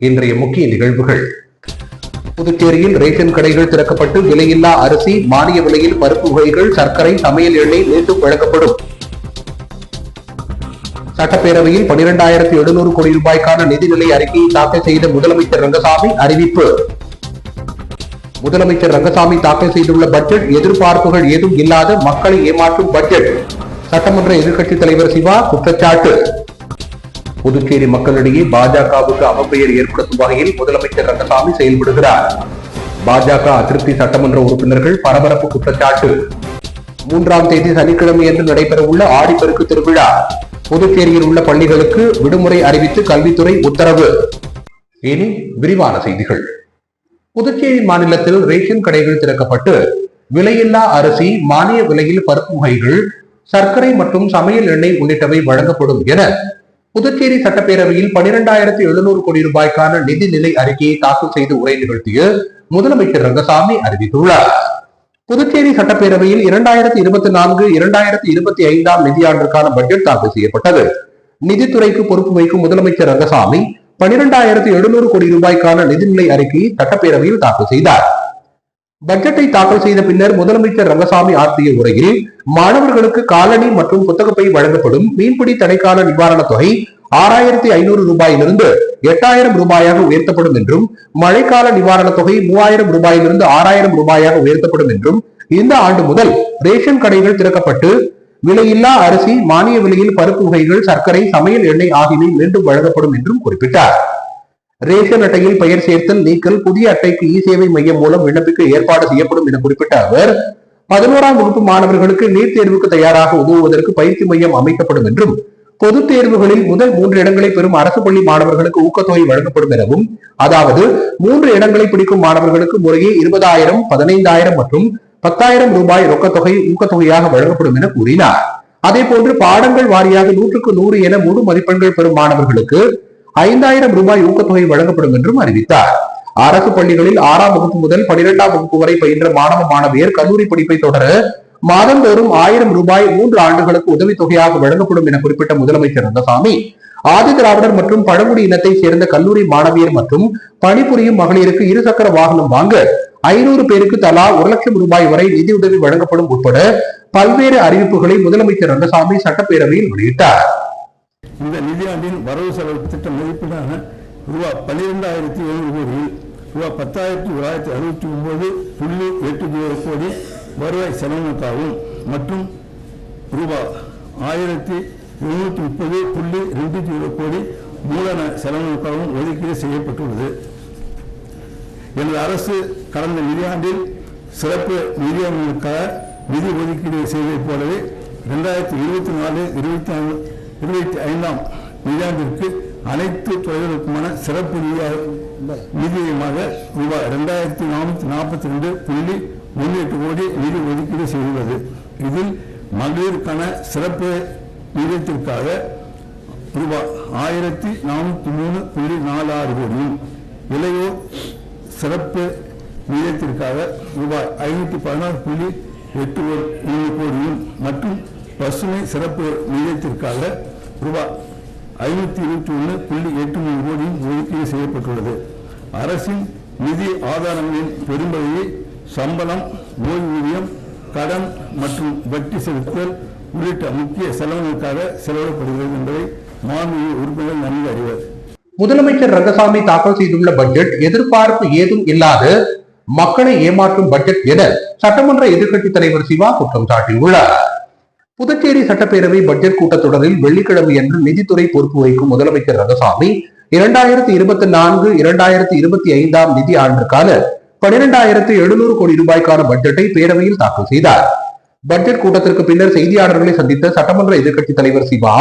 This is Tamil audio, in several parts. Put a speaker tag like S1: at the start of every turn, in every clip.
S1: இன்றைய முக்கிய நிகழ்வுகள். புதுச்சேரியில் ரேஷன் கடைகள் திறக்கப்பட்டு விலையில்லா அரிசி, மானிய விலையில் பருப்பு வகைகள், சர்க்கரை, சமையல் எண்ணெய் மீண்டும் வழங்கப்படும். சட்டப்பேரவையில் 12,700 கோடி ரூபாய்க்கான நிதிநிலை அறிக்கையை தாக்கல் செய்த முதலமைச்சர் ரங்கசாமி அறிவிப்பு. முதலமைச்சர் ரங்கசாமி தாக்கல் செய்துள்ள பட்ஜெட் எதிர்பார்ப்புகள் ஏதும் இல்லாத மக்களை ஏமாற்றும் பட்ஜெட். சட்டமன்ற எதிர்க்கட்சித் தலைவர் சிவா குற்றச்சாட்டு. புதுச்சேரி மக்களிடையே பாஜகவுக்கு அவப்பெயர் ஏற்படுத்தும் வகையில் முதலமைச்சர் ரங்கசாமி செயல்படுகிறார். பாஜக அதிருப்தி சட்டமன்ற உறுப்பினர்கள் பரபரப்பு குற்றச்சாட்டு. 3ஆம் தேதி சனிக்கிழமை என்று நடைபெறவுள்ள ஆடிப்பெருக்கு திருவிழா. புதுச்சேரியில் உள்ள பள்ளிகளுக்கு விடுமுறை அறிவித்து கல்வித்துறை உத்தரவு. இனி விரிவான செய்திகள். புதுச்சேரி மாநிலத்தில் ரேஷன் கடைகள் திறக்கப்பட்டு விலையில்லா அரிசி, மானிய விலையில் பருப்பு வகைகள், சர்க்கரை மற்றும் சமையல் எண்ணெய் உள்ளிட்டவை வழங்கப்படும் என புதுச்சேரி சட்டப்பேரவையில் 12,700 கோடி ரூபாய்க்கான நிதிநிலை அறிக்கையை தாக்கல் செய்து உரை நிகழ்த்திய முதலமைச்சர் ரங்கசாமி அறிவித்துள்ளார். புதுச்சேரி சட்டப்பேரவையில் 2024-2025 நிதியாண்டிற்கான பட்ஜெட் தாக்கல் செய்யப்பட்டது. நிதித்துறைக்கு பொறுப்பு வைக்கும் முதலமைச்சர் ரங்கசாமி 12,700 கோடி ரூபாய்க்கான நிதிநிலை அறிக்கையை சட்டப்பேரவையில் தாக்கல் செய்தார். பட்ஜெட்டை தாக்கல் செய்த பின்னர் முதலமைச்சர் ரங்கசாமி ஆற்றிய உரையில் மாணவர்களுக்கு காலணி மற்றும் புத்தகப்பை வழங்கப்படும். மீன்பிடி தடைக்கால நிவாரணத் தொகை 6,500 ரூபாயிலிருந்து 8,000 ரூபாயாக உயர்த்தப்படும் என்றும், மழைக்கால நிவாரணத் தொகை 3,000 ரூபாயிலிருந்து 6,000 ரூபாயாக உயர்த்தப்படும் என்றும், இந்த ஆண்டு முதல் ரேஷன் கடைகள் திறக்கப்பட்டு விலையில்லா அரிசி, மானிய விலையில் பருப்பு வகைகள், சர்க்கரை, சமையல் எண்ணெய் ஆகியவை மீண்டும் வழங்கப்படும் என்றும் குறிப்பிட்டார். ரேஷன் அட்டையில் பெயர் சேர்த்தல், நீக்கல், புதிய அட்டைக்கு இ-சேவை மையம் மூலம் விண்ணப்பிக்க ஏற்பாடு செய்யப்படும் என குறிப்பிட்ட அவர், 11ஆம் வகுப்பு மாணவர்களுக்கு நீட் தேர்வுக்கு தயாராக உதவுவதற்கு பயிற்சி மையம் அமைக்கப்படும் என்றும், பொதுத் தேர்வுகளில் முதல் 3 இடங்களை பெறும் அரசு பள்ளி மாணவர்களுக்கு ஊக்கத்தொகை வழங்கப்படும் எனவும், அதாவது 3 இடங்களை பிடிக்கும் மாணவர்களுக்கு முறையே 20,000, 15,000 மற்றும் 10,000 ரூபாய் ரொக்கத்தொகை ஊக்கத்தொகையாக வழங்கப்படும் என கூறினார். அதே போன்று பாடங்கள் வாரியாக 100க்கு 100 என முழு மதிப்பெண்கள் பெறும் மாணவர்களுக்கு 5,000 ரூபாய் ஊக்கத்தொகை வழங்கப்படும் என்றும் அறிவித்தார். அரசு பள்ளிகளில் 6ஆம் வகுப்பு முதல் 12ஆம் வகுப்பு வரை பயின்ற மாணவ மாணவியர் கல்லூரி படிப்பை தொடர மாதந்தோறும் 1,000 ரூபாய் 3 ஆண்டுகளுக்கு உதவித்தொகையாக வழங்கப்படும் என குறிப்பிட்ட முதலமைச்சர் ரங்கசாமி, ஆதி திராவிடர் மற்றும் பழங்குடி இனத்தை சேர்ந்த கல்லூரி மாணவியர் மற்றும் பணிபுரியும் மகளிருக்கு இருசக்கர வாகனம் வாங்க 500 பேருக்கு தலா 1 லட்சம் ரூபாய் வரை நிதியுதவி வழங்கப்படும் உட்பட பல்வேறு அறிவிப்புகளை முதலமைச்சர் ரங்கசாமி சட்டப்பேரவையில் வெளியிட்டார்.
S2: இந்த நிதியாண்டின் வரவு செலவு திட்ட மதிப்பீடான ரூபாய் 12,700 கோடியில் ரூபாய் 10,969.80 கோடி வருவாய் செலவினத்தாகவும் மற்றும் ரூபாய் 1,730.20 கோடி மூலதன செலவினத்தாகவும் ஒதுக்கீடு செய்யப்பட்டுள்ளது. எனது அரசு கடந்த நிதியாண்டில் சிறப்பு நிதியாண்டுகளுக்காக நிதி ஒதுக்கீடு செய்ததைப் போலவே 2024-25ஆம் நிதியாண்டிற்கு அனைத்து துறைகளுக்குமான சிறப்பு நிதியமாக ரூபாய் 2,442.18 கோடி நிதி ஒதுக்கீடு செய்துள்ளது. இதில் மகளிருக்கான சிறப்பு நிதியத்திற்காக ரூபாய் 1,403.46 கோடியும், இளையோர் சிறப்பு நிதியத்திற்காக ரூபாய் 516.81 கோடியும் மற்றும் பசுமை சிறப்பு நிதியத்திற்காக ரூபாய் 521.83 கோடியும் ஒதுக்கீடு செய்யப்பட்டுள்ளது. அரசின் நிதி ஆதாரங்களின் பெரும்பகுதியை சம்பளம், ஓய்வூதியம், கடன் மற்றும் வட்டி செலுத்துதல் உள்ளிட்ட முக்கிய செலவுகளுக்காக செலவிடப்படுகிறது என்பதை மாண்புமிகு உறுப்பினர்கள் நன்கு அறிவர்.
S1: முதலமைச்சர் ரங்கசாமி தாக்கல் செய்துள்ள பட்ஜெட் எதிர்பார்ப்பு ஏதும் இல்லாத மக்களை ஏமாற்றும் பட்ஜெட் என சட்டமன்ற எதிர்க்கட்சித் தலைவர் சிவா குற்றம் சாட்டியுள்ளார். புதுச்சேரி சட்டப்பேரவை பட்ஜெட் கூட்டத்தொடரில் வெள்ளிக்கிழமை அன்று நிதித்துறை பொறுப்பு வைக்கும் முதலமைச்சர் ரங்கசாமி 2024-2025 நிதி ஆண்டிற்கான 12,700 கோடி ரூபாய்க்கான பட்ஜெட்டை பேரவையில் தாக்கல் செய்தார். பட்ஜெட் கூட்டத்திற்கு பின்னர் செய்தியாளர்களை சந்தித்த சட்டமன்ற எதிர்க்கட்சித் தலைவர் சிவா,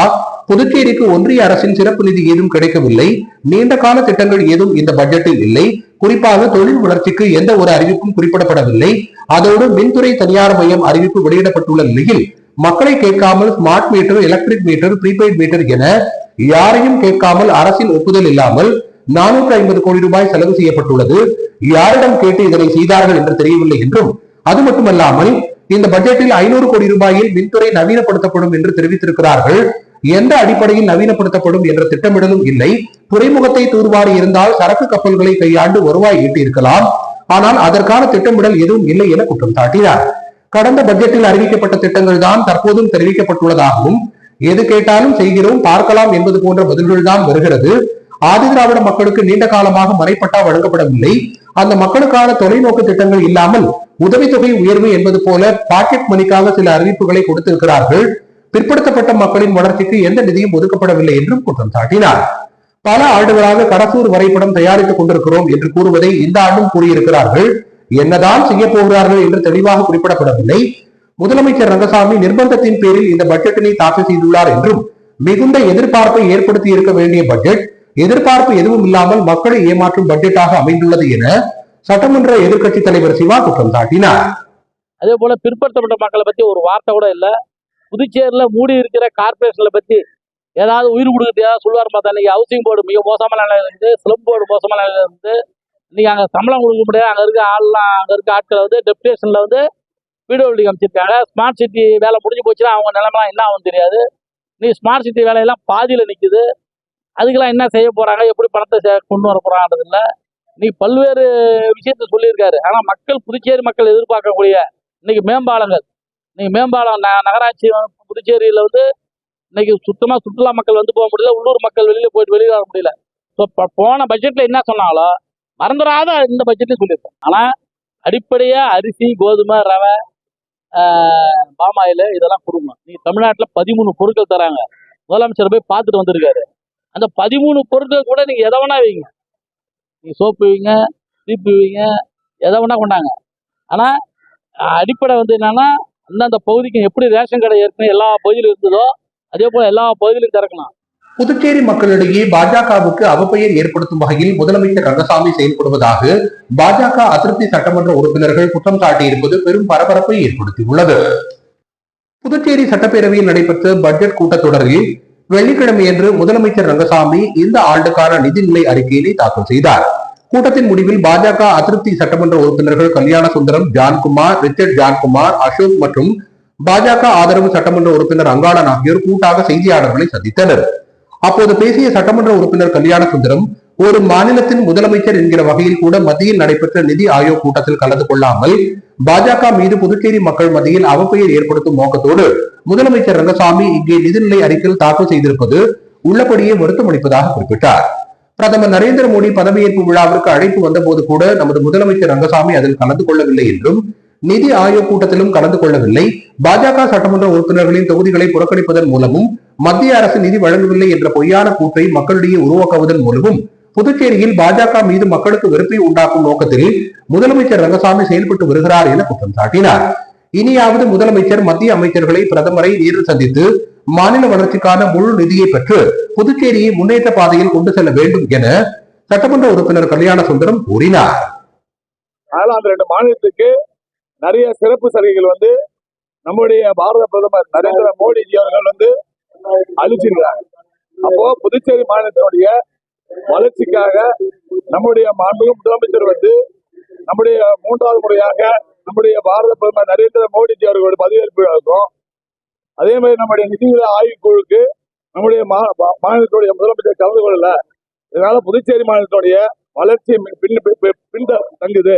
S1: புதுச்சேரிக்கு ஒன்றிய அரசின் சிறப்பு நிதி ஏதும் கிடைக்கவில்லை, நீண்ட கால திட்டங்கள் ஏதும் இந்த பட்ஜெட்டில் இல்லை, குறிப்பாக தொழில் வளர்ச்சிக்கு எந்த ஒரு அறிவிப்பும் குறிப்பிடப்படவில்லை, அதோடு மின்துறை தனியார் மையம் அறிவிப்பு வெளியிடப்பட்டுள்ள நிலையில் மக்களை கேட்காமல் smart meter, electric meter, prepaid meter என யாரையும் கேட்காமல் அரசின் ஒப்புதல் இல்லாமல் 450 கோடி ரூபாய் செலவு செய்யப்பட்டுள்ளது. யாரிடம் கேட்டு இதனை செய்தார்கள் என்று தெரியவில்லை என்றும், அது மட்டுமல்லாமல் இந்த பட்ஜெட்டில் 500 கோடி ரூபாயில் மின்துறை நவீனப்படுத்தப்படும் என்று தெரிவித்திருக்கிறார்கள். எந்த அடிப்படையில் நவீனப்படுத்தப்படும் என்ற திட்டமிடலும் இல்லை. துறைமுகத்தை தூர்வாரி இருந்தால் சரக்கு கப்பல்களை கையாண்டு வருவாய் ஈட்டியிருக்கலாம். ஆனால் அதற்கான திட்டமிடல் எதுவும் இல்லை என குற்றம் சாட்டினார். கடந்த பட்ஜெட்டில் அறிவிக்கப்பட்ட திட்டங்கள் தான் தற்போதும் தெரிவிக்கப்பட்டுள்ளதாகவும், எது கேட்டாலும் செய்கிறோம் பார்க்கலாம் என்பது போன்ற பதில்கள் தான் வருகிறது. ஆதி திராவிட மக்களுக்கு நீண்ட காலமாக மனைப்பட்டா வழங்கப்படவில்லை. அந்த மக்களுக்கான தொலைநோக்கு திட்டங்கள் இல்லாமல் உதவித்தொகை உயர்வு என்பது போல பாக்கெட் மணிக்காக சில அறிவிப்புகளை கொடுத்திருக்கிறார்கள். பிற்படுத்தப்பட்ட மக்களின் வளர்ச்சிக்கு எந்த நிதியும் ஒதுக்கப்படவில்லை என்றும் குற்றம் சாட்டினார். பல ஆண்டுகளாக கடசூர் வரைபடம் தயாரித்துக் கொண்டிருக்கிறோம் என்று கூறுவதை இந்த ஆண்டும் கூறியிருக்கிறார்கள். என்னதான் செய்ய போகிறார்கள் என்று தெளிவாக குறிப்பிடப்படவில்லை. முதலமைச்சர் ரங்கசாமி நிர்பந்தத்தின் பேரில் இந்த பட்ஜெட்டினை தாக்கல் செய்துள்ளார் என்றும், மிகுந்த எதிர்பார்ப்பை ஏற்படுத்தி இருக்க வேண்டிய பட்ஜெட் எதிர்பார்ப்பு எதுவும் இல்லாமல் மக்களை ஏமாற்றும் பட்ஜெட்டாக அமைந்துள்ளது என சட்டமன்ற எதிர்க்கட்சி தலைவர் சிவா குற்றம் சாட்டினார்.
S3: அதே போல பிற்படுத்தப்பட்ட மக்களை பத்தி ஒரு வார்த்தை கூட இல்ல. புதுச்சேரியில மூடி இருக்கிற கார்பரேஷன்ல பத்தி ஏதாவது உயிர் கொடுக்குறது ஏதாவது சொல்லுவார் பார்த்தா, இன்னைக்கு ஹவுசிங் போர்டு மிக மோசமான நிலையில இருந்து, ஸ்லம் போர்டு மோசமான நிலையில இருந்து, இன்னைக்கு அங்க சம்பளம் கொடுக்க முடியாது. அங்க இருக்க ஆட்களை வந்து டெப்டேஷன்ல வந்து பிடபிள்யூடி அமைச்சிருக்காங்க. ஸ்மார்ட் சிட்டி வேலை முடிஞ்சு போச்சுன்னா அவங்க நிலைமைலாம் என்ன ஆகும் தெரியாது. நீ ஸ்மார்ட் சிட்டி வேலையெல்லாம் பாதியில நிக்குது. அதுக்கெல்லாம் என்ன செய்ய போறாங்க, எப்படி பணத்தை கொண்டு வர போறாங்கிறது இல்லை. நீ பல்வேறு விஷயத்த சொல்லியிருக்காரு. ஆனா மக்கள், புதுச்சேரி மக்கள் எதிர்பார்க்கக்கூடிய இன்னைக்கு மேம்பாலங்கள், இன்னைக்கு மேம்பாலம் நகராட்சி புதுச்சேரியில வந்து இன்னைக்கு சுத்தமா சுற்றுலா மக்கள் வந்து போக முடியல, உள்ளூர் மக்கள் வெளியில போயிட்டு வெளியே வர முடியல. போன பட்ஜெட்ல என்ன சொன்னாலும் மறந்துடாத இந்த பட்ஜெட்லயும் சொல்லியிருக்கோம். ஆனா அடிப்படையா அரிசி, கோதுமை, ரவை, பாமாயில் இதெல்லாம் கொடுக்கணும். நீங்க தமிழ்நாட்டுல 13 பொருட்கள் தராங்க. முதலமைச்சர் போய் பார்த்துட்டு வந்திருக்காரு. அந்த 13 பொருட்கள் கூட நீங்க எதை வேணா வைங்க, நீங்க சோப்பு வைங்க, சீப்பு வைங்க, எதை வேணா கொண்டாங்க. ஆனா அடிப்படை வந்து என்னன்னா, அந்தந்த பகுதிக்கு எப்படி ரேஷன் கடை ஏற்கனவே எல்லா பகுதியிலும் இருந்ததோ அதே போல எல்லா பகுதியிலும் திறக்கலாம்.
S1: புதுச்சேரி மக்களிடையே பாஜகவுக்கு அவப்பெயர் ஏற்படுத்தும் வகையில் முதலமைச்சர் ரங்கசாமி செயல்படுவதாக பாஜக அதிருப்தி சட்டமன்ற உறுப்பினர்கள் குற்றம் சாட்டியிருப்பது பெரும் பரபரப்பை ஏற்படுத்தியுள்ளது. புதுச்சேரி சட்டப்பேரவையில் நடைபெற்ற பட்ஜெட் கூட்டத்தொடரில் வெள்ளிக்கிழமையன்று முதலமைச்சர் ரங்கசாமி இந்த ஆண்டுக்கான நிதிநிலை அறிக்கையினை தாக்கல் செய்தார். கூட்டத்தின் முடிவில் பாஜக அதிருப்தி சட்டமன்ற உறுப்பினர்கள் கல்யாண சுந்தரம், ஜான்குமார், ரிச்சர்ட் ஜான்குமார், அசோக் மற்றும் பாஜக ஆதரவு சட்டமன்ற உறுப்பினர் அங்காளன் ஆகியோர் கூட்டாக செய்தியாளர்களை சந்தித்தனர். அப்போது பேசிய சட்டமன்ற உறுப்பினர் கல்யாண சுந்தரம், ஒரு மாநிலத்தின் முதலமைச்சர் என்கிற வகையில் கூட மத்தியில் நடைபெற்ற நிதி ஆயோக் கூட்டத்தில் கலந்து கொள்ளாமல் பாஜக மீது புதுச்சேரி மக்கள் மத்தியில் அவப்பெயர் ஏற்படுத்தும் நோக்கத்தோடு முதலமைச்சர் ரங்கசாமி இங்கே நிதிநிலை அறிக்கையில் தாக்கல் செய்திருப்பது உள்ளபடியே வருத்தம் அளிப்பதாக குறிப்பிட்டார். பிரதமர் நரேந்திர மோடி பதவியேற்பு விழாவிற்கு அழைப்பு வந்தபோது கூட நமது முதலமைச்சர் ரங்கசாமி அதில் கலந்து கொள்ளவில்லை என்றும், நிதி ஆயோக் கூட்டத்திலும் கலந்து கொள்ளவில்லை, பாஜக சட்டமன்ற உறுப்பினர்களின் தொகுதிகளை புறக்கணிப்பதன் மூலமும் மத்திய அரசு நிதி வழங்கவில்லை என்ற பொய்யான கூற்றை மக்களிடையே உருவாக்குவதன் மூலமும் புதுச்சேரியில் பாஜக மீது மக்களுக்கு வெறுப்பை உண்டாக்கும் நோக்கத்தில் முதலமைச்சர் ரங்கசாமி செயல்பட்டு வருகிறார் என குற்றம் சாட்டினார். இனியாவது முதலமைச்சர் மத்திய அமைச்சர்களை, பிரதமரை நேரில் சந்தித்து மாநில வளர்ச்சிக்கான முழு நிதியை பெற்று புதுச்சேரியை முன்னேற்ற பாதையில் கொண்டு செல்ல வேண்டும் என சட்டமன்ற உறுப்பினர் கல்யாண சுந்தரம் கூறினார்.
S4: அந்த 2 மாநிலத்துக்கு நிறைய சிறப்பு சலுகைகள் வந்து நம்முடைய பாரத பிரதமர் நரேந்திர மோடிஜி அவர்கள் வந்து அளிச்சிருக்காங்க. அப்போ புதுச்சேரி மாநிலத்தினுடைய வளர்ச்சிக்காக நம்முடைய மாண்புமிகு முதலமைச்சர் வந்து நம்முடைய 3வது முறையாக நம்முடைய பாரத பிரதமர் நரேந்திர மோடிஜி அவர்களோட பதவியேற்பு இருக்கும். அதே மாதிரி நம்முடைய நிதிநிலை ஆய்வு குழுக்கு நம்முடைய மாநிலத்துடைய முதலமைச்சர் கலந்து கொள்ளல. இதனால புதுச்சேரி மாநிலத்துடைய வளர்ச்சி பின்தங்குது.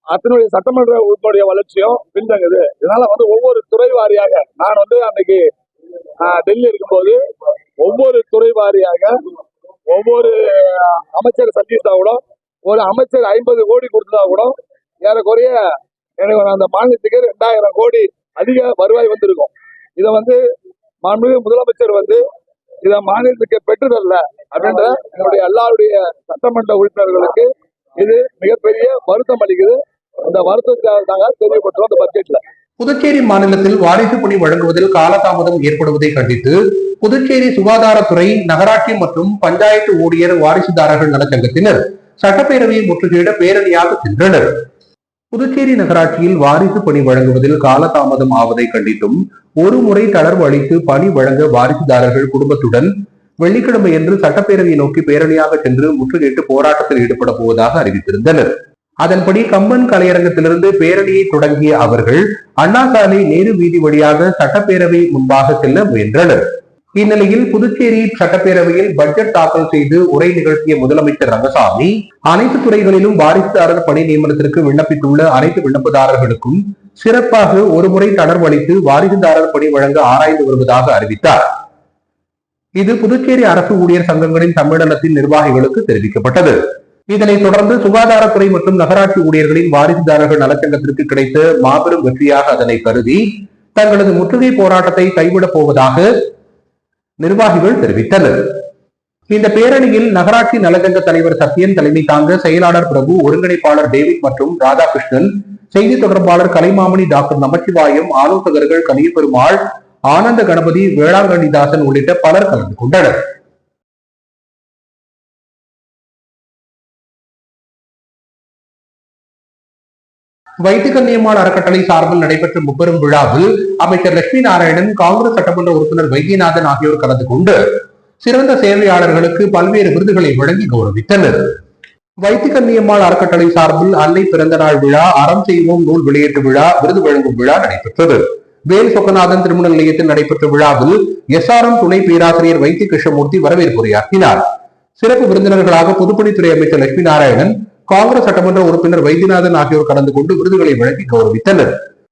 S4: அதனுடைய சட்டமன்ற உறுப்பினுடைய வளர்ச்சியும் பின்தங்குது. இதனால வந்து ஒவ்வொரு துறை வாரியாக, நான் வந்து அன்னைக்கு டெல்லி இருக்கும்போது ஒவ்வொரு துறை வாரியாக ஒவ்வொரு அமைச்சர் சந்தித்தா கூட, ஒரு அமைச்சர் 50 கோடி கொடுத்தா கூட ஏறக்குறைய எனக்கு அந்த மாநிலத்துக்கு 2000 கோடி அதிக வருவாய் வந்திருக்கும். இதை வந்து மாண்புமிகு முதலமைச்சர் வந்து இதை மாநிலத்துக்கு பெற்றுதல்ல அப்படின்ற என்னுடைய எல்லாருடைய சட்டமன்ற உறுப்பினர்களுக்கு இது மிகப்பெரிய வருத்தம் அளிக்குது. இந்த வருத்தத்துக்காக தெரியப்பட்டோம் அந்த பட்ஜெட்ல.
S1: புதுச்சேரி மாநிலத்தில் வாரிசு பணி வழங்குவதில் காலதாமதம் ஏற்படுவதை கண்டித்து புதுச்சேரி சுகாதாரத்துறை, நகராட்சி மற்றும் பஞ்சாயத்து ஊழியர் வாரிசுதாரர்கள் நலச்சங்கத்தினர் சட்டப்பேரவையை முற்றுகையிட பேரணியாக சென்றனர். புதுச்சேரி நகராட்சியில் வாரிசு பணி வழங்குவதில் காலதாமதம் ஆவதை கண்டித்தும், ஒரு முறை தளர்வு அளித்து பணி வழங்க வாரிசுதாரர்கள் குடும்பத்துடன் வெள்ளிக்கிழமையன்று சட்டப்பேரவையை நோக்கி பேரணியாக சென்று முற்றுகையிட்டு போராட்டத்தில் ஈடுபட போவதாக அறிவித்திருந்தனர். அதன்படி கம்பன் கலையரங்கத்திலிருந்து பேரணியை தொடங்கிய அவர்கள் அண்ணா சாலை, நேரு வீதி வழியாக சட்டப்பேரவை முன்பாக செல்ல முயன்றனர். இந்நிலையில் புதுச்சேரி சட்டப்பேரவையில் பட்ஜெட் தாக்கல் செய்து உரை நிகழ்த்திய முதலமைச்சர் ரங்கசாமி அனைத்து துறைகளிலும் வாரிசுதாரர் பணி நியமனத்திற்கு விண்ணப்பித்துள்ள அனைத்து விண்ணப்பதாரர்களுக்கும் சிறப்பாக ஒருமுறை தளர்வு அளித்து வாரிசுதாரர் பணி வழங்க ஆராய்ந்து வருவதாக அறிவித்தார். இது புதுச்சேரி அரசு ஊழியர் சங்கங்களின் சம்மேளனத்தின் நிர்வாகிகளுக்கு தெரிவிக்கப்பட்டது. இதனைத் தொடர்ந்து சுகாதாரத்துறை மற்றும் நகராட்சி ஊழியர்களின் வாரிசுதாரர்கள் நலச்சங்கத்திற்கு கிடைத்த மாபெரும் வெற்றியாக அதனை கருதி தங்களது முற்றுகை போராட்டத்தை கைவிடப் போவதாக நிர்வாகிகள் தெரிவித்தனர். இந்த பேரணியில் நகராட்சி நலச்சங்க தலைவர் சத்யன் தலைமை தாங்க செயலாளர் பிரபு, ஒருங்கிணைப்பாளர் டேவிட் மற்றும் ராதாகிருஷ்ணன், செய்தி தொடர்பாளர் கலைமாமணி, டாக்டர் நமச்சிவாயம், ஆலோசகர்கள் கனியபெருமாள், ஆனந்த கணபதி, வேளாங்கண்ணிதாசன் உள்ளிட்ட பலர் கலந்து கொண்டனர். வைத்தியகன்னியம்மாள் அறக்கட்டளை சார்பில் நடைபெற்ற முப்பெரும் விழாவில் அமைச்சர் லட்சுமி நாராயணன், காங்கிரஸ் சட்டமன்ற உறுப்பினர் வைத்தியநாதன் ஆகியோர் கலந்து கொண்டு சிறந்த சேவையாளர்களுக்கு பல்வேறு விருதுகளை வழங்கி கௌரவித்தனர். வைத்தியகன்னியம்மாள் அறக்கட்டளை சார்பில் அன்னை பிறந்த நாள் விழா, அறம் செய்வோம் நூல் வெளியீட்டு விழா, விருது வழங்கும் விழா நடைபெற்றது. வேல் சொக்கநாதன் திருமண நிலையத்தில் நடைபெற்ற விழாவில் SRM துணை பேராசிரியர் வைத்திய கிருஷ்ணமூர்த்தி வரவேற்புரையாற்றினார். சிறப்பு விருந்தினர்களாக பொதுப்பணித்துறை அமைச்சர் லட்சுமி நாராயணன், காங்கிரஸ் சட்டமன்ற உறுப்பினர் வைத்தியநாதன் ஆகியோர் கலந்து கொண்டு விருதுகளை வழங்கி கௌரவித்தனர்.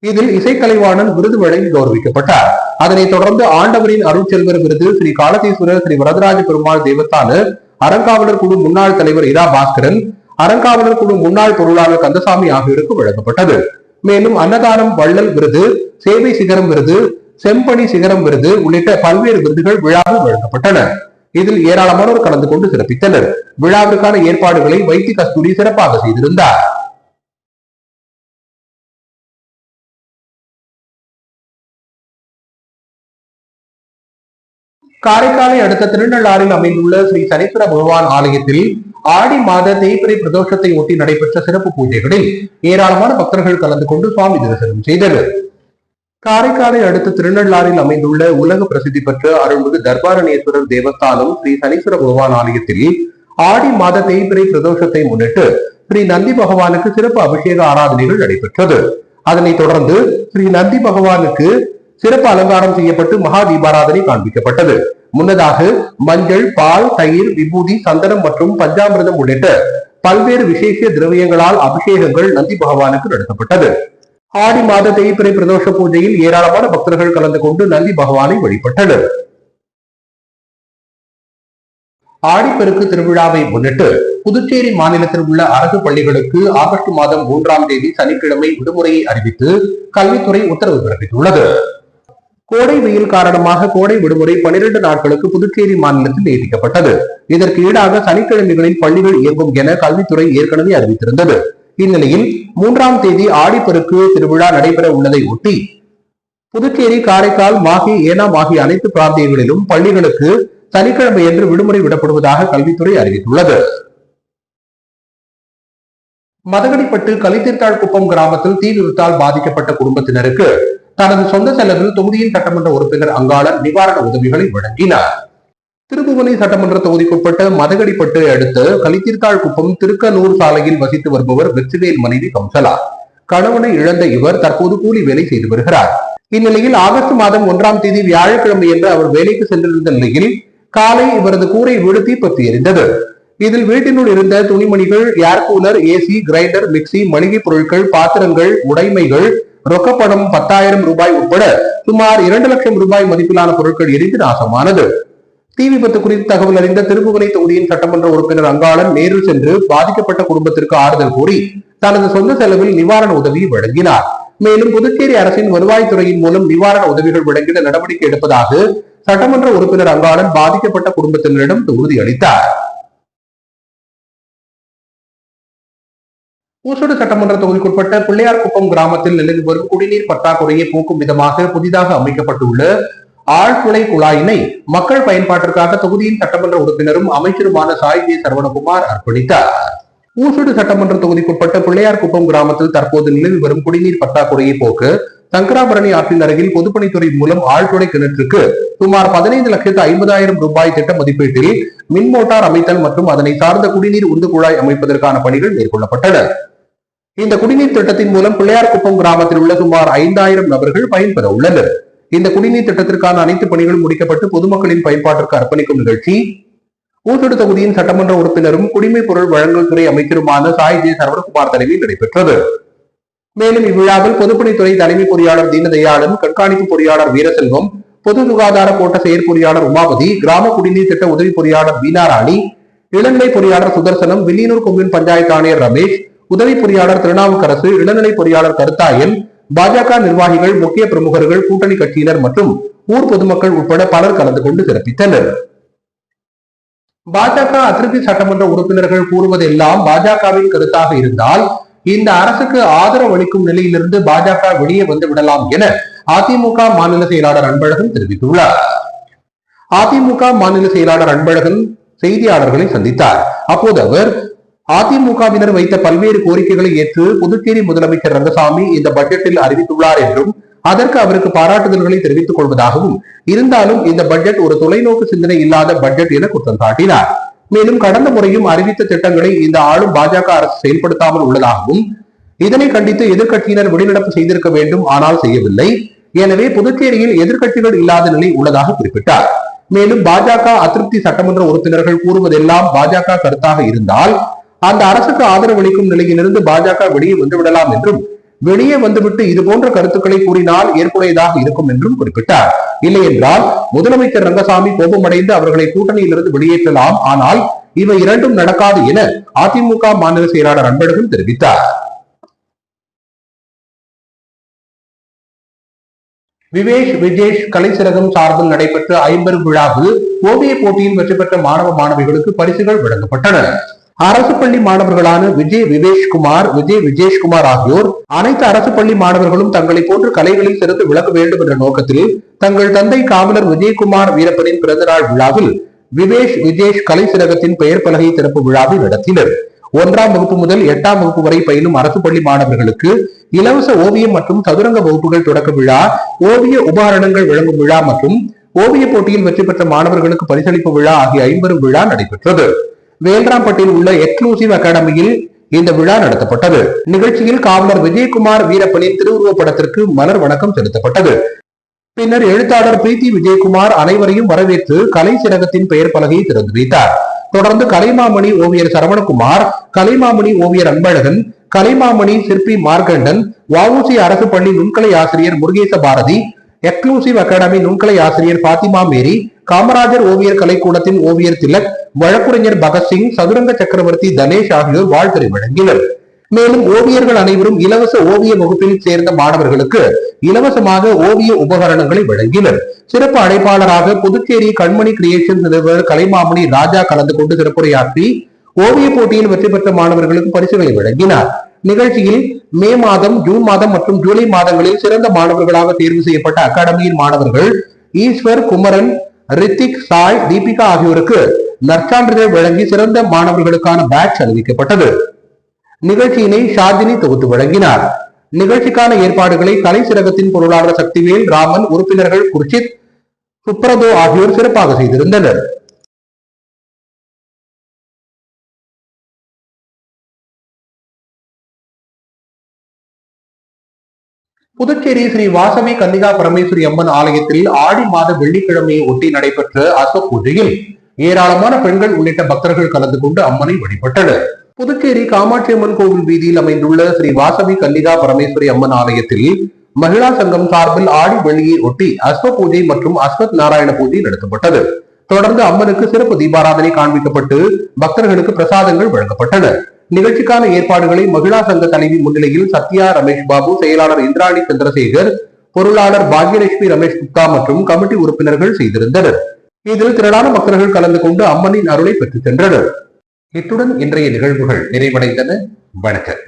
S1: இதில் இசைக்கலைவாணன் விருது வழங்கி கௌரவிக்கப்பட்டார். அதனைத் தொடர்ந்து ஆண்டவரின் அருட்செல்வர் விருது ஸ்ரீ காலதீஸ்வரர் ஸ்ரீ வரதராஜ பெருமாள் தேவஸ்தான அறங்காவலர் குழு முன்னாள் தலைவர் இரா பாஸ்கரன், அறங்காவலர் குழு முன்னாள் பொருளாளர் கந்தசாமி ஆகியோருக்கு வழங்கப்பட்டது. மேலும் அன்னதானம் வள்ளல் விருது, சேவை சிகரம் விருது, செம்பணி சிகரம் விருது உள்ளிட்ட பல்வேறு விருதுகள் விழாவில் வழங்கப்பட்டன. இதில் ஏராளமானோர் கலந்து கொண்டு சிறப்பித்தனர். விழாவிற்கான ஏற்பாடுகளை வைத்தி கஸ்தூரி சிறப்பாக செய்திருந்தார். காரைக்காலை அடுத்த திருநள்ளாறில் அமைந்துள்ள ஸ்ரீ சனீஸ்வர பகவான் ஆலயத்தில் ஆடி மாத தேய்பிறை பிரதோஷத்தை ஒட்டி நடைபெற்ற சிறப்பு பூஜைகளில் ஏராளமான பக்தர்கள் கலந்து கொண்டு சுவாமி தரிசனம் செய்தனர். காரைக்காலை அடுத்த திருநள்ளாறில் அமைந்துள்ள உலக பிரசித்தி பெற்ற அருள்மிகு தர்பாரணேஸ்வரர் தேவஸ்தானம் ஸ்ரீ சனீஸ்வர பகவான் ஆலயத்தில் ஆடி மாத தேய்பிறை பிரதோஷத்தை முன்னிட்டு ஸ்ரீ நந்தி பகவானுக்கு சிறப்பு அபிஷேக ஆராதனைகள் நடைபெற்றது. அதனைத் தொடர்ந்து ஸ்ரீ நந்தி பகவானுக்கு சிறப்பு அலங்காரம் செய்யப்பட்டு மகா தீபாராதனை காண்பிக்கப்பட்டது. முன்னதாக மஞ்சள், பால், தயிர், விபூதி, சந்தனம் மற்றும் பஞ்சாமிர்தம் உள்ளிட்ட பல்வேறு விசேஷ திரவியங்களால் அபிஷேகங்கள் நந்தி பகவானுக்கு நடத்தப்பட்டது. ஆடி மாத தேய்பிறை பிரதோஷ பூஜையில் ஏராளமான பக்தர்கள் கலந்து கொண்டு நந்தி பகவானை வழிபட்டனர். ஆடிப்பெருக்கு திருவிழாவை முன்னிட்டு புதுச்சேரி மாநிலத்தில் உள்ள அரசு பள்ளிகளுக்கு ஆகஸ்ட் மாதம் 3ஆம் தேதி சனிக்கிழமை விடுமுறையை அறிவித்து கல்வித்துறை உத்தரவு பிறப்பித்துள்ளது. கோடை வெயில் காரணமாக கோடை விடுமுறை 12 நாட்களுக்கு புதுச்சேரி மாநிலத்தில் நீட்டிக்கப்பட்டது. இதற்கு ஈடாக சனிக்கிழமைகளில் பள்ளிகள் இயங்கும் என கல்வித்துறை ஏற்கனவே அறிவித்திருந்தது. இந்நிலையில் 3ஆம் தேதி ஆடிப்பெருக்கு திருவிழா நடைபெற உள்ளதை ஒட்டி புதுச்சேரி, காரைக்கால், மாஹே, ஏனாம் ஆகிய அனைத்து பிராந்தியங்களிலும் பள்ளிகளுக்கு சனிக்கிழமையன்று விடுமுறை விடப்படுவதாக கல்வித்துறை அறிவித்துள்ளது. மதகடிப்பட்டு கலித்தீர்த்தாள் குப்பம் கிராமத்தில் தீ விபத்தால் பாதிக்கப்பட்ட குடும்பத்தினருக்கு தனது சொந்த செலவில் தொகுதியின் சட்டமன்ற உறுப்பினர் அங்காளன் நிவாரண உதவிகளை வழங்கினார். திருபுவனை சட்டமன்ற தொகுதிக்குட்பட்ட மதகடிப்பட்டு அடுத்த கலித்தீர்த்தாள் குப்பம் திருக்கனூர் சாலையில் வசித்து வருபவர் வெற்றிவேல் மனைவி கம்சலா. கணவனை இழந்த இவர் தற்போது கூலி வேலை செய்து வருகிறார். இந்நிலையில் ஆகஸ்ட் மாதம் 1ஆம் தேதி வியாழக்கிழமை என்று அவர் வேலைக்கு சென்றிருந்த நிலையில் காலை இவரது கூரை வீடு தீப்பற்றி எரிந்தது. இதில் வீட்டினுள் இருந்த துணிமணிகள், air cooler, AC, grinder, mixie, மளிகை பொருட்கள், பாத்திரங்கள், உடைமைகள், ரொக்கப்பணம் 10,000 ரூபாய் உட்பட சுமார் 2 லட்சம் ரூபாய் மதிப்பிலான பொருட்கள் எரிந்து நாசமானது. தீ விபத்து குறித்து தகவல் அறிந்த திருபுவனை தொகுதியின் சட்டமன்ற உறுப்பினர் அங்காளன் நேரில் சென்று பாதிக்கப்பட்ட குடும்பத்திற்கு ஆறுதல் கூறி தனது சொந்த செலவில் நிவாரண உதவி வழங்கினார். மேலும் புதுச்சேரி அரசின் வருவாய்த்துறையின் மூலம் நிவாரண உதவிகள் வழங்கிட நடவடிக்கை எடுப்பதாக சட்டமன்ற உறுப்பினர் அங்காளன் பாதிக்கப்பட்ட குடும்பத்தினரிடம் உறுதியளித்தார். ஊசுடு சட்டமன்ற தொகுதிக்குட்பட்ட பிள்ளையார்குப்பம் கிராமத்தில் நிலவி வரும் குடிநீர் பற்றாக்குறையை போக்கும் விதமாக புதிதாக அமைக்கப்பட்டுள்ள ஆழ்துளை குழாயினை மக்கள் பயன்பாட்டிற்காக தொகுதியின் சட்டமன்ற உறுப்பினரும் அமைச்சருமான சாய் ஜே சரவணகுமார் அர்ப்பணித்தார். ஊசுடு சட்டமன்ற தொகுதிக்குட்பட்ட பிள்ளையார்குப்பம் கிராமத்தில் தற்போது நிலவி வரும் குடிநீர் பற்றாக்குறையை போக்க சங்கராபரணி ஆற்றின் அருகில் பொதுப்பணித்துறை மூலம் ஆழ்துளை கிணற்றுக்கு சுமார் 15,50,000 ரூபாய் திட்ட மதிப்பீட்டில் மின் மோட்டார் அமைத்தல் மற்றும் அதனை சார்ந்த குடிநீர் உந்து குழாய் அமைப்பதற்கான பணிகள் மேற்கொள்ளப்பட்டன. இந்த குடிநீர் திட்டத்தின் மூலம் பிள்ளையார்குப்பம் கிராமத்தில் உள்ள சுமார் 5,000 நபர்கள் பயன்பெற உள்ளனர். இந்த குடிநீர் திட்டத்திற்கான அனைத்து பணிகளும் முடிக்கப்பட்டு பொதுமக்களின் பயன்பாட்டிற்கு அர்ப்பணிக்கும் நிகழ்ச்சி ஊசுடு தொகுதியின் சட்டமன்ற உறுப்பினரும் குடிமைப் பொருள் வழங்கல் துறை அமைச்சருமான சாய் ஜே சரவணகுமார் தலைமையில் நடைபெற்றது. மேலும் இவ்விழாவில் பொதுப்பணித்துறை தலைமை பொறியாளர் தீனதயாளன், கண்காணிப்பு பொறியாளர் வீரசெல்வம், பொது சுகாதார கோட்ட செயற்பொறியாளர் உமாபதி, கிராம குடிநீர் திட்ட உதவி பொறியாளர் வீணாராணி, இளநிலை பொறியாளர் சுதர்சனம், வில்லியனூர் கொம்யூன் பஞ்சாயத்து ஆணையர் ரமேஷ், உதவி பொறியாளர் திருநாவுக்கரசு, இளநிலை பொறியாளர் கருத்தாயன், பாஜக நிர்வாகிகள், முக்கிய பிரமுகர்கள், கூட்டணி கட்சியினர் மற்றும் ஊர் பொதுமக்கள் உட்பட பலர் கலந்து கொண்டு சிறப்பித்தனர். பாஜக அதிருப்தி சட்டமன்ற உறுப்பினர்கள் கூறுவதெல்லாம் பாஜகவின் கருத்தாக இருந்தால் இந்த அரசுக்கு ஆதரவு அளிக்கும் நிலையிலிருந்து பாஜக வெளியே வந்து விடலாம் என அதிமுக மாநில செயலாளர் அன்பழகன் தெரிவித்துள்ளார். அதிமுக மாநில செயலாளர் அன்பழகன் செய்தியாளர்களை சந்தித்தார். அப்போது அவர் அதிமுகவினர் வைத்த பல்வேறு கோரிக்கைகளை ஏற்று புதுச்சேரி முதலமைச்சர் ரங்கசாமி இந்த பட்ஜெட்டில் அறிவித்துள்ளார் என்றும் அதற்கு அவருக்கு பாராட்டுதல்களை தெரிவித்துக் கொள்வதாகவும், இருந்தாலும் இந்த பட்ஜெட் ஒரு தொலைநோக்கு சிந்தனை இல்லாத பட்ஜெட் என குற்றம் சாட்டினார். மேலும் கடந்த முறையும் அறிவித்த திட்டங்களை இந்த ஆளும் பாஜக அரசு செயல்படுத்தாமல் உள்ளதாகவும், இதனை கண்டித்து எதிர்க்கட்சியினர் வெளிநடப்பு செய்திருக்க வேண்டும், ஆனால் செய்யவில்லை. எனவே புதுச்சேரியில் எதிர்க்கட்சிகள் இல்லாத நிலை உள்ளதாக குறிப்பிட்டார். மேலும் பாஜக அதிருப்தி சட்டமன்ற உறுப்பினர்கள் கூறுவதெல்லாம் பாஜக கருத்தாக இருந்தால் அந்த அரசுக்கு ஆதரவு அளிக்கும் நிலையிலிருந்து பாஜக வெளியே வந்துவிடலாம் என்றும், வெளியே வந்துவிட்டு இது போன்ற கருத்துக்களை கூறினால் ஏற்புடையதாக இருக்கும் என்றும் குறிப்பிட்டார். இல்லை என்றால் முதலமைச்சர் ரங்கசாமி கோபமடைந்து அவர்களை கூட்டணியிலிருந்து வெளியேற்றலாம், ஆனால் இவை இரண்டும் நடக்காது என அதிமுக மாநில செயலாளர் அன்பழகன் தெரிவித்தார். விஜேஷ் கலைச்சிறகம் சார்பில் நடைபெற்ற ஐம்பெரும் விழாவில் ஓவிய போட்டியில் வெற்றி பெற்ற மாணவ மாணவிகளுக்கு பரிசுகள் வழங்கப்பட்டன. அரசு பள்ளி மாணவர்களான விஜேஷ்குமார் ஆகியோர் அனைத்து அரசு பள்ளி மாணவர்களும் தங்களை போன்று கலைகளில் சிறந்து விளக்க வேண்டும் என்ற நோக்கத்தில் தங்கள் தந்தை காவலர் விஜயகுமார் வீரப்பனின் பிறந்தநாள் விழாவில் விஜேஷ் கலை சிறகத்தின் பெயர் பலகை திறப்பு விழாவை நடத்தினர். 1ஆம் வகுப்பு முதல் 8ஆம் வகுப்பு வரை பயிலும் அரசு பள்ளி மாணவர்களுக்கு இலவச ஓவியம் மற்றும் சதுரங்க வகுப்புகள் தொடக்க விழா, ஓவிய உபகரணங்கள் வழங்கும் விழா மற்றும் ஓவிய போட்டியில் வெற்றி பெற்ற மாணவர்களுக்கு பரிசளிப்பு விழா ஆகிய ஐம்பெரும் விழா நடைபெற்றது. வேல்ராம்பட்டில் உள்ள எக்ஸ்க்ளூசிவ் அகாடமியில் இந்த விழா நடத்தப்பட்டது. நிகழ்ச்சியில் காவலர் விஜயகுமார் வீரப்பனின் திருவுருவப் படத்திற்கு மலர் வணக்கம் செலுத்தப்பட்டது. பின்னர் எழுத்தாளர் பிரீத்தி விஜயகுமார் அனைவரையும் வரவேற்று கலை சிறகத்தின் பெயர் பலகையை திறந்து வைத்தார். தொடர்ந்து கலைமாமணி ஓவியர் சரவணகுமார், கலைமாமணி ஓவியர் அன்பழகன், கலைமாமணி சிற்பி மார்கண்டன், வஉசி அரசு பள்ளி நுண்கலை ஆசிரியர் முருகேச பாரதி, எக்ஸ்க்ளூசிவ் அகாடமி நுண்கலை ஆசிரியர் பாத்திமா மேரி, காமராஜர் ஓவியர் கலைக்கூடத்தின் ஓவியர் திலக், வழக்குரைஞர் பகத்சிங், சதுரங்க சக்கரவர்த்தி தனேஷ் ஆகியோர் வாழ்த்துரை வழங்கினர். மேலும் ஓவியர்கள் அனைவரும் இலவச ஓவிய வகுப்பில் சேர்ந்த மாணவர்களுக்கு இலவசமாக ஓவிய உபகரணங்களை வழங்கினர். சிறப்பு அழைப்பாளராக புதுச்சேரி கண்மணி கிரியேஷன் நிறுவனர் கலைமாமணி ராஜா கலந்து கொண்டு சிறப்புரையாற்றி ஓவிய போட்டியில் வெற்றி பெற்ற மாணவர்களுக்கு பரிசுகளை வழங்கினார். நிகழ்ச்சியில் மே மாதம், ஜூன் மாதம் மற்றும் ஜூலை மாதங்களில் சிறந்த மாணவர்களாக தேர்வு செய்யப்பட்ட அகாடமியின் மாணவர்கள் ஈஸ்வர், குமரன், ரித்திக், சாய், தீபிகா ஆகியோருக்கு நற்சான்றிதழ் வழங்கி சிறந்த மாணவர்களுக்கான பேட்ஜ் அறிவிக்கப்பட்டது. நிகழ்ச்சியினை ஷாஜினி தொகுத்து வழங்கினார். நிகழ்ச்சிக்கான ஏற்பாடுகளை கலை சிறகத்தின் பொருளாளர் சக்திவேல், ராமன், உறுப்பினர்கள் குர்ஷித், சுப்ரதோ ஆகியோர் சிறப்பாக செய்திருந்தனர். புதுச்சேரி ஸ்ரீ வாசவி கன்னிகா பரமேஸ்வரி அம்மன் ஆலயத்தில் ஆடி மாத வெள்ளிக்கிழமையை ஒட்டி நடைபெற்ற அஸ்வ பூஜையில் ஏராளமான பெண்கள் உள்ளிட்ட பக்தர்கள் கலந்து கொண்டு அம்மனை வழிபட்டனர். புதுச்சேரி காமாட்சி அம்மன் கோவில் வீதியில் அமைந்துள்ள ஸ்ரீ வாசவி கன்னிகா பரமேஸ்வரி அம்மன் ஆலயத்தில் மகிழா சங்கம் சார்பில் ஆடி வெள்ளியை ஒட்டி அஸ்வ பூஜை மற்றும் அஸ்வத் நாராயண பூஜை நடத்தப்பட்டது. தொடர்ந்து அம்மனுக்கு சிறப்பு தீபாராதனை காண்பிக்கப்பட்டு பக்தர்களுக்கு பிரசாதங்கள் வழங்கப்பட்டன. நிகழ்ச்சிக்கான ஏற்பாடுகளை மகிழா சங்க தலைவி முன்னிலையில் சத்யா ரமேஷ் பாபு, செயலாளர் இந்திராணி சந்திரசேகர், பொருளாளர் பாக்யலட்சுமி ரமேஷ் குப்தா மற்றும் கமிட்டி உறுப்பினர்கள் செய்திருந்தனர். இதில் திரளான பக்தர்கள் கலந்து கொண்டு அம்மனின் அருளை பெற்றுச் சென்றனர். இத்துடன் இன்றைய நிகழ்வுகள் நிறைவடைந்தன. வணக்கம்.